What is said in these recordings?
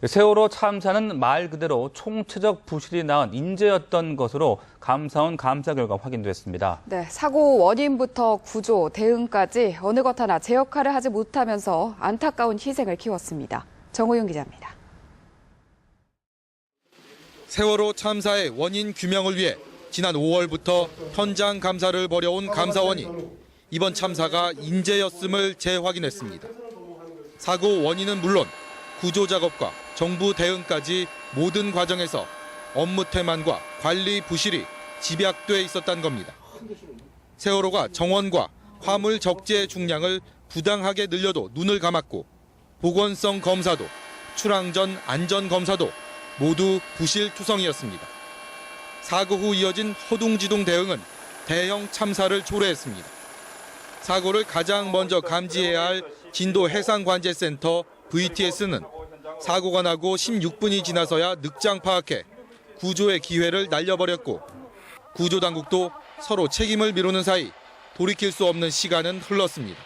세월호 참사는 말 그대로 총체적 부실이 낳은 인재였던 것으로 감사원 감사 결과 확인됐습니다. 네, 사고 원인부터 구조, 대응까지 어느 것 하나 제 역할을 하지 못하면서 안타까운 희생을 키웠습니다. 정호윤 기자입니다. 세월호 참사의 원인 규명을 위해 지난 5월부터 현장 감사를 벌여온 감사원이 이번 참사가 인재였음을 재확인했습니다. 사고 원인은 물론 구조 작업과 정부 대응까지 모든 과정에서 업무 태만과 관리 부실이 집약돼 있었다는 겁니다. 세월호가 정원과 화물 적재 중량을 부당하게 늘려도 눈을 감았고 보건성 검사도 출항 전 안전 검사도 모두 부실투성이었습니다. 사고 후 이어진 허둥지둥 대응은 대형 참사를 초래했습니다. 사고를 가장 먼저 감지해야 할 진도해상관제센터 VTS는 사고가 나고 16분이 지나서야 늑장 파악해 구조의 기회를 날려버렸고 구조당국도 서로 책임을 미루는 사이 돌이킬 수 없는 시간은 흘렀습니다.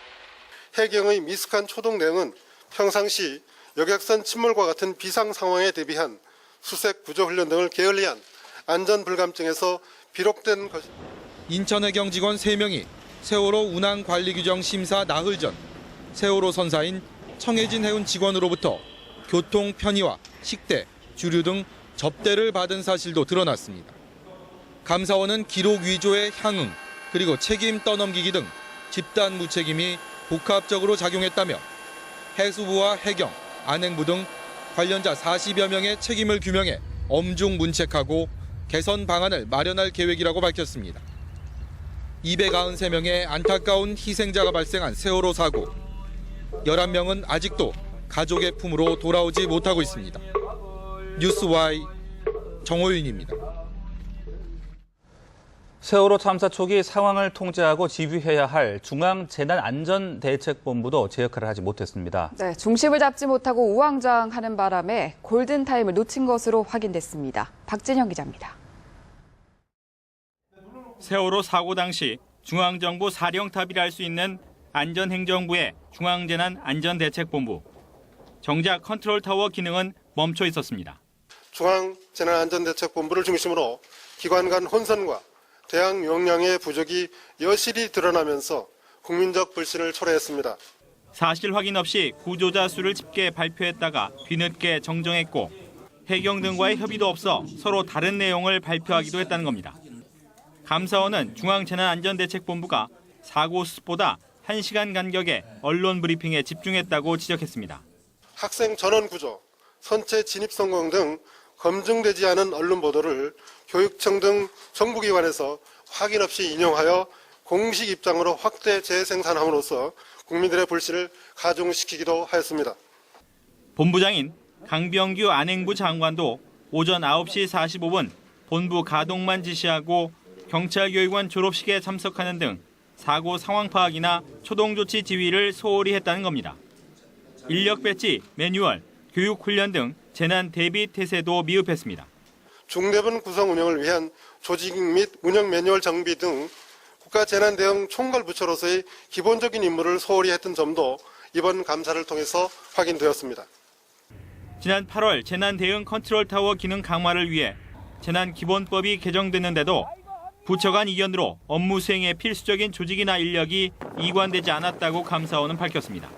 해경의 미숙한 초동 대응은 평상시 여객선 침몰과 같은 비상 상황에 대비한 수색 구조 훈련 등을 게을리한 안전 불감증에서 비롯된 것입니다. 인천해경 직원 3명이 세월호 운항 관리 규정 심사 나흘 전 세월호 선사인 청해진 해운 직원으로부터 교통 편의와 식대, 주류 등 접대를 받은 사실도 드러났습니다. 감사원은 기록 위조의 향응, 그리고 책임 떠넘기기 등 집단 무책임이 복합적으로 작용했다며 해수부와 해경, 안행부 등 관련자 40여 명의 책임을 규명해 엄중 문책하고 개선 방안을 마련할 계획이라고 밝혔습니다. 293명의 안타까운 희생자가 발생한 세월호 사고. 11명은 아직도 가족의 품으로 돌아오지 못하고 있습니다. 뉴스Y 정호윤입니다. 세월호 참사 초기 상황을 통제하고 지휘해야 할 중앙재난안전대책본부도 제 역할을 하지 못했습니다. 네, 중심을 잡지 못하고 우왕좌왕하는 바람에 골든타임을 놓친 것으로 확인됐습니다. 박진영 기자입니다. 세월호 사고 당시 중앙정부 사령탑이라 할 수 있는 안전행정부의 중앙재난안전대책본부. 정작 컨트롤타워 기능은 멈춰 있었습니다. 중앙재난안전대책본부를 중심으로 기관 간 혼선과 대응 역량의 부족이 여실히 드러나면서 국민적 불신을 초래했습니다. 사실 확인 없이 구조자 수를 집계 발표했다가 뒤늦게 정정했고 해경 등과의 협의도 없어 서로 다른 내용을 발표하기도 했다는 겁니다. 감사원은 중앙재난안전대책본부가 사고 수습보다 1시간 간격의 언론 브리핑에 집중했다고 지적했습니다. 학생 전원 구조, 선체 진입 성공 등 검증되지 않은 언론 보도를 교육청 등 정부기관에서 확인 없이 인용하여 공식 입장으로 확대 재생산함으로써 국민들의 불신을 가중시키기도 하였습니다. 본부장인 강병규 안행부 장관도 오전 9시 45분 본부 가동만 지시하고 경찰교육원 졸업식에 참석하는 등 사고 상황 파악이나 초동조치 지휘를 소홀히 했다는 겁니다. 인력 배치, 매뉴얼, 교육훈련 등 재난 대비 태세도 미흡했습니다. 중대본 구성 운영을 위한 조직 및 운영 매뉴얼 정비 등 국가재난대응 총괄부처로서의 기본적인 임무를 소홀히 했던 점도 이번 감사를 통해서 확인되었습니다. 지난 8월 재난대응 컨트롤타워 기능 강화를 위해 재난기본법이 개정됐는데도 부처 간 이견으로 업무 수행에 필수적인 조직이나 인력이 이관되지 않았다고 감사원은 밝혔습니다.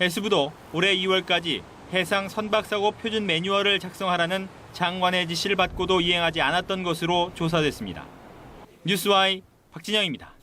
해수부도 올해 2월까지 해상 선박사고 표준 매뉴얼을 작성하라는 장관의 지시를 받고도 이행하지 않았던 것으로 조사됐습니다. 뉴스와이 박진영입니다.